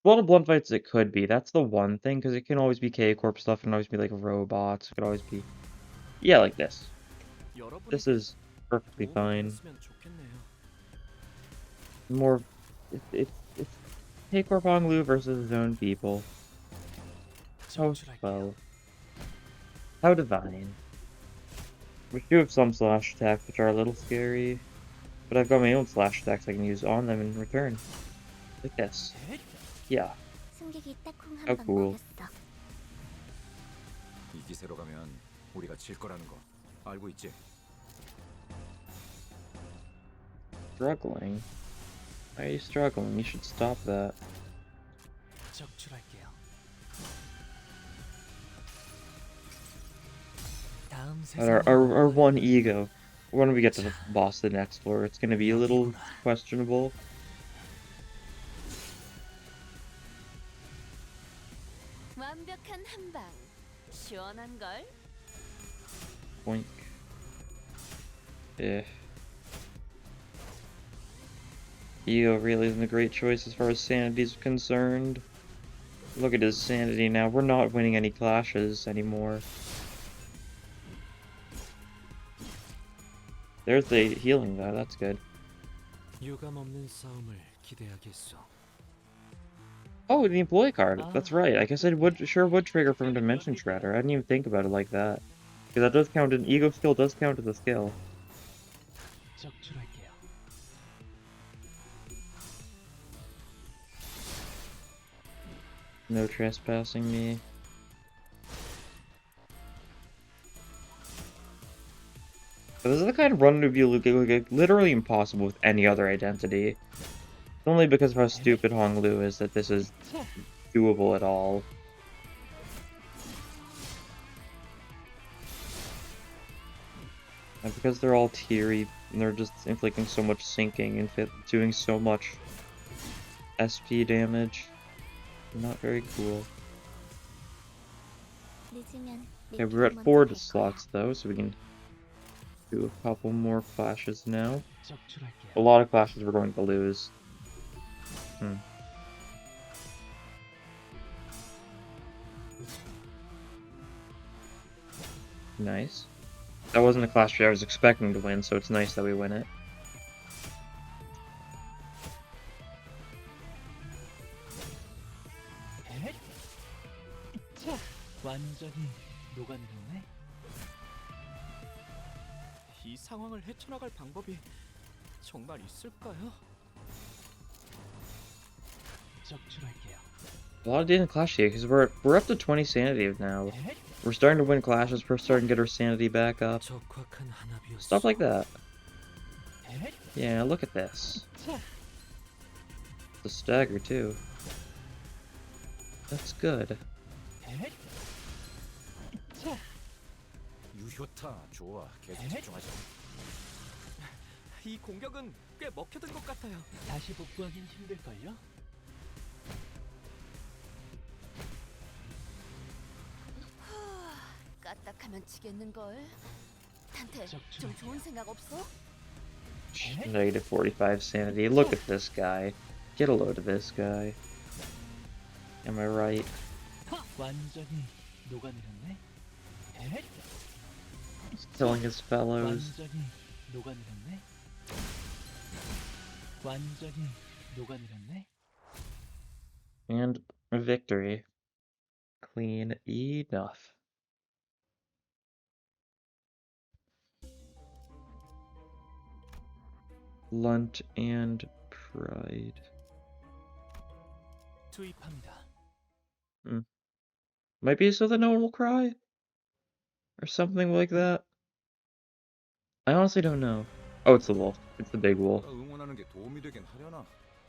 A lot of blunt fights it could be. That's the one thing, because it can always be K-Corp stuff, it can always be like robots, it could always be... Yeah, like this. This is perfectly 도움이 fine. 됐으면 좋겠네요. More... It's K-Corp Honglu versus his own people. How 정출할게요. well. How divine. We do have some slash attacks, which are a little scary. But I've got my own slash attacks I can use on them in return. Like this. Yeah. 승객이 딱콩 How 한방 cool. 먹였어. 이 기세로 가면 우리가 질 거라는 거 알고 있지? Struggling? Why are you struggling? You should stop that. 적출할게요. 다음 But our one ego. When we get to the boss the next floor, it's gonna be a little questionable. 완벽한 한방. 시원한 걸. Boink. Yeah. Ego really isn't a great choice as far as sanity is concerned. Look at his sanity now. We're not winning any clashes anymore. There's the healing though, that's good. 유감 없는 싸움을 기대하겠소. Oh, the employee card. That's right. I guess it would trigger from Dimension Shredder. I didn't even think about it like that. Because that does count, an ego skill does count as a skill. 적출할게요. No trespassing me. But this is the kind of run to be like, literally impossible with any other identity. Only because of how stupid Honglu is that this is doable at all. And because they're all teary, and they're just inflicting so much sinking and doing so much SP damage. Not very cool. 늦으면 Okay, we're at 4 slots though, so we can do a couple more clashes now. 적출할게요. A lot of clashes we're going to lose. Nice. That wasn't a clash I was expecting to win, so it's nice that we win it. 완전히 녹아내렸네. 이 상황을 헤쳐나갈 방법이 정말 있을까요? 적출할게요. A lot of decent clash here, because we're up to 20 sanity now. We're starting to win clashes, we're starting to get our sanity back up. 적확한 한압이었어. Stuff like that. Yeah, look at this. The stagger too. That's good. 유효타 좋아. 계속 집중하자. 이 공격은 꽤 먹혀든 것 같아요. 다시 복구하긴 힘들걸요? 까딱하면 지겠는걸. 탄테, 좀 좋은 생각 없어? Negative 45 sanity. Look at this guy. Get a load of this guy. Am I right? 완전히 녹아내렸네. He's killing his fellows. 완전히 녹아내렸네. 완전히 녹아내렸네. And a victory. Clean enough. Lunt and Pride. 투입합니다. Might be so that no one will cry? Or something like that? I honestly don't know. Oh, it's the wolf. It's the big wolf. 응원하는 게 도움이 되긴 하려나?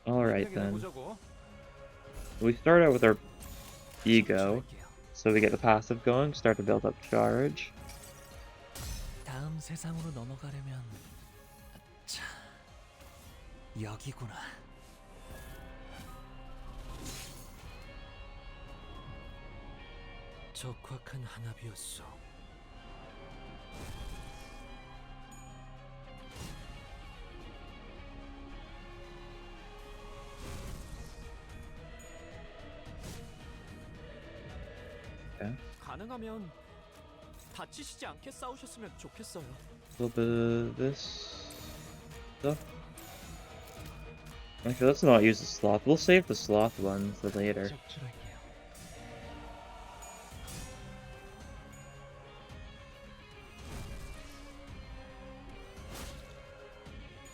Alright then. 해보자고. We start out with our ego. 적출할게요. So we get the passive going, start to build up charge. 다음 세상으로 넘어가려면 자, 여기구나. 적확한 한압이었어. 가능하면 다치시지 않게 싸우셨으면 좋겠어요. A little bit of this stuff. Actually, let's not use the sloth. We'll save the sloth one for later. 적출할게요.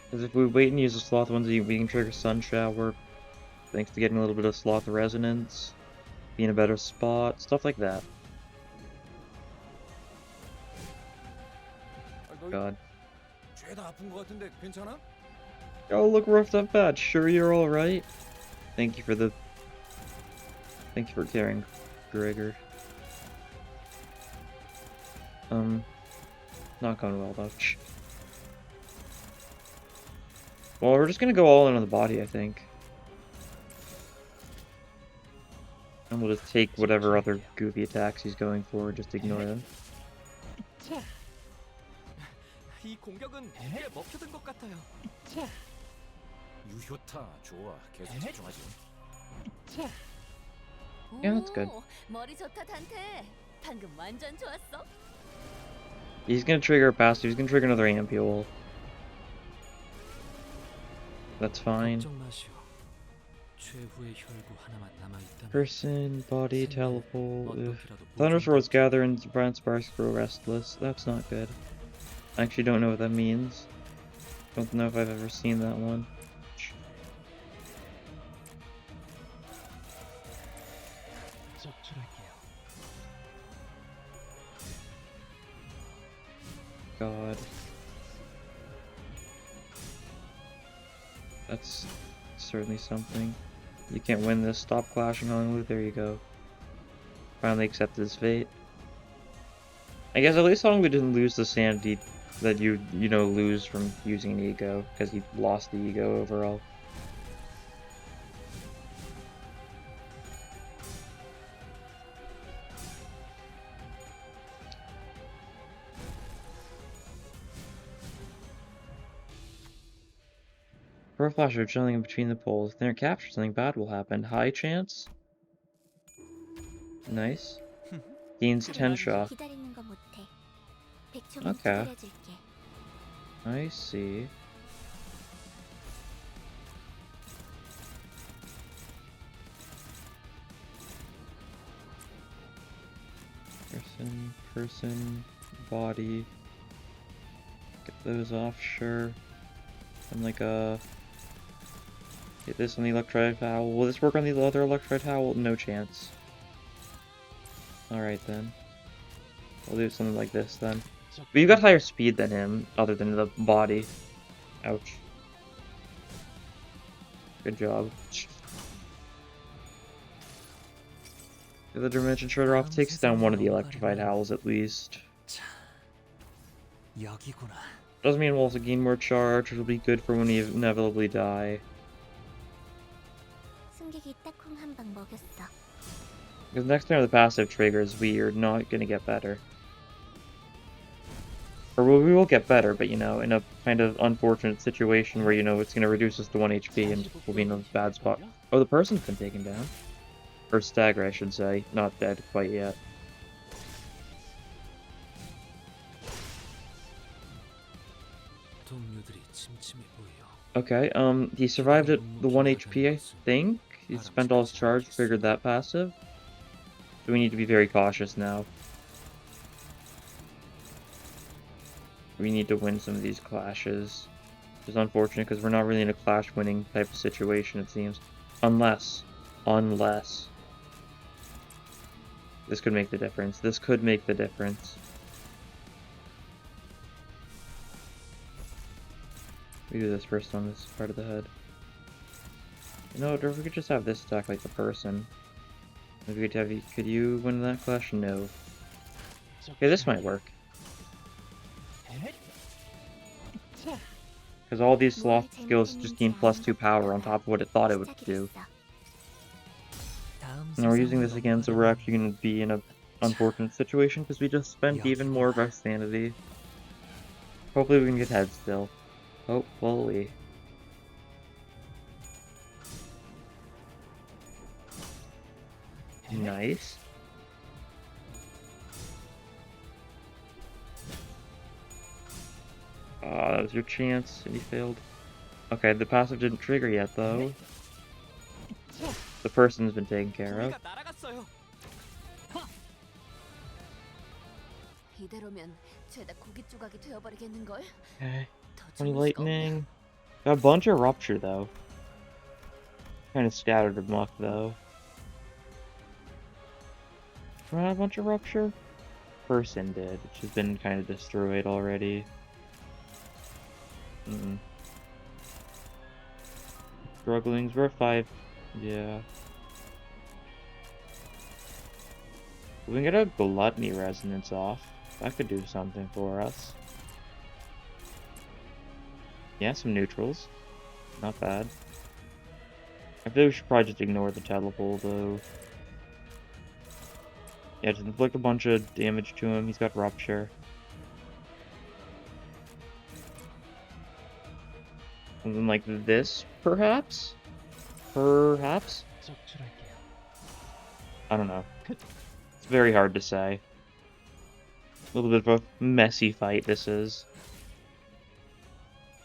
Because if we wait and use the sloth ones, we can trigger Sun Shower, thanks to getting a little bit of sloth resonance, be in a better spot, stuff like that. God. 죄다 아픈 거 같은데 괜찮아? Oh, look roughed up bad. Sure you're alright? Thank you for caring, Gregor. Not going well though. Well, we're just gonna go all in on the body, I think. And we'll just take whatever other goofy attacks he's going for, just ignore them. 이 공격은 꽤 먹혀든 것 같아요. 유효타 좋아. 계속 집중하지. Yeah, that's good. 오, 머리 좋다 단테. 방금 완전 좋았어. He's gonna trigger a passive, he's gonna trigger another ampule. That's fine. 걱정 마시오. 최후의 혈구 하나만 남아 있다면 Person, body, teleport. 어떻게라도 Thunderswords gather and brown sparks grow restless. That's not good. I actually don't know what that means. Don't know if I've ever seen that one. 적출할게요. God. That's certainly something. You can't win this. Stop clashing, Honglu. There you go. Finally accepted his fate. I guess at least Honglu didn't lose the sanity that you lose from using an ego, because he lost the ego overall. For a flasher chilling in between the poles, if they're captured, something bad will happen. High chance? Nice. Gains 10 shock. 기다리는 거 못해. 100초만 Okay. 기다려줄게. I see. Person, body. Get those off, sure. And like get this on the electrode towel. Will this work on the other electrode towel? No chance. Alright then. We'll do something like this then. But you got higher speed than him, other than the body. Ouch. Good job. The Dimension Shredder off takes down one of the electrified howls at least. 여기구나. Doesn't mean we'll also gain more charge, which will be good for when we inevitably die. 승객이 딱콩 한 방 먹였어. Because next time the passive triggers, we are not gonna get better. Or we will get better, but in a kind of unfortunate situation where, it's gonna reduce us to 1 HP and we'll be in a bad spot. Oh, the person's been taken down. Or stagger, I should say. Not dead quite yet. 동료들이 침침해 보여. Okay, he survived at the 1 HP, I think? He spent all his charge, triggered that passive. So we need to be very cautious now. We need to win some of these clashes. Which is unfortunate because we're not really in a clash winning type of situation, it seems. Unless. This could make the difference. This could make the difference. We do this first on this part of the head. Or if we could just have this attack like the person. If we could have you, could you win that clash? No. Okay, this might work. Because all these sloth skills just gain +2 power on top of what it thought it would do. And we're using this again, so we're actually going to be in a unfortunate situation because we just spent even more of our sanity. Hopefully we can get head still. Hopefully. Nice. That was your chance, and you failed. Okay, the passive didn't trigger yet, though. The person's been taken care of. 이대로면 죄다 고기 조각이 되어버리겠는 걸. Okay. 더 20 좋을 수가 없나? lightning. Got a bunch of rupture, though. Kind of scattered amok, though. Run a bunch of rupture? Person did, which has been kind of destroyed already. Strugglings, we're at 5. Yeah. We can get a gluttony resonance off. That could do something for us. Yeah, some neutrals. Not bad. I feel we should probably just ignore the teleport, though. Yeah, just inflict a bunch of damage to him. He's got rupture. Something like this, perhaps? Perhaps? I don't know. It's very hard to say. A little bit of a messy fight this is.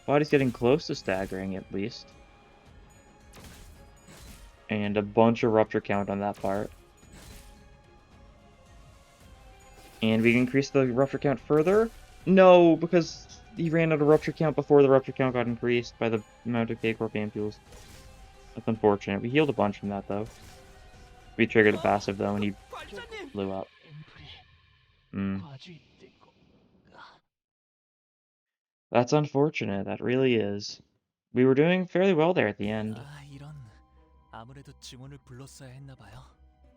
Body's getting close to staggering, at least. And a bunch of rupture count on that part. And we can increase the rupture count further? No, because he ran out of rupture count before the rupture count got increased by the amount of K-Corp ampules. That's unfortunate. We healed a bunch from that, though. We triggered the passive, though, and he blew up. That's unfortunate. That really is. We were doing fairly well there at the end. 아, 이런. 아무래도 증원을 불렀어야 했나 봐요.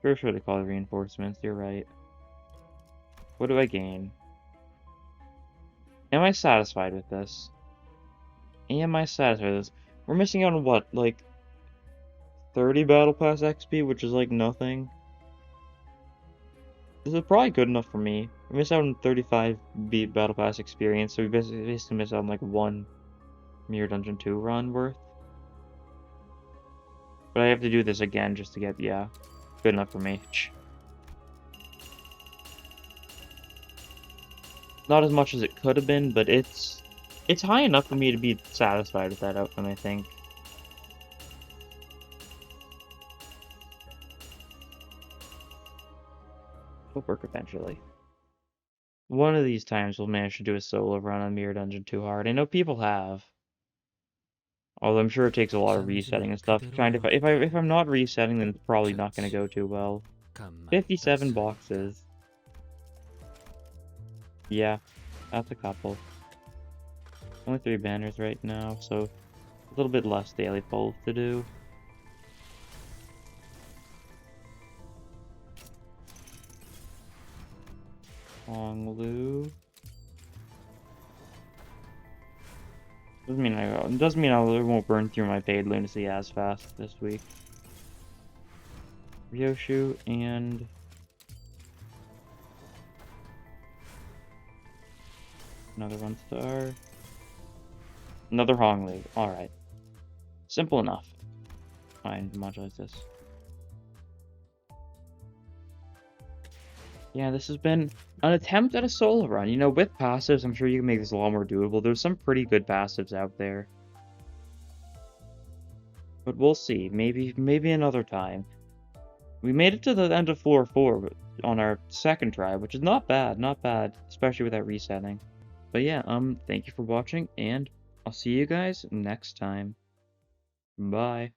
Sure should have called reinforcements. You're right. What do I gain? Am I satisfied with this? Am I satisfied with this? We're missing out on what, like 30 Battle Pass XP, which is like nothing. This is probably good enough for me. We miss out on 35 beat Battle Pass experience, so we basically miss out on like 1 Mirror Dungeon 2 run worth. But I have to do this again just to get, yeah, good enough for me. Not as much as it could have been, but it's high enough for me to be satisfied with that outcome, I think. It'll work eventually. One of these times we'll manage to do a solo run on Mirror Dungeon 2 Hard. I know people have. Although I'm sure it takes a lot of resetting and stuff. If I'm not resetting, then it's probably not going to go too well. 57 boxes. Yeah, that's a couple. Only 3 banners right now, so a little bit less daily polls to do. Honglu. Doesn't mean I won't burn through my paid lunacy as fast this week. Ryoshu and another 1-star. Another Honglu. Alright. Simple enough. Fine, modulate this. Yeah, this has been an attempt at a solo run. You know, with passives, I'm sure you can make this a lot more doable. There's some pretty good passives out there. But we'll see. Maybe another time. We made it to the end of floor 4 on our second try, which is not bad, especially without resetting. But yeah, thank you for watching, and I'll see you guys next time. Bye.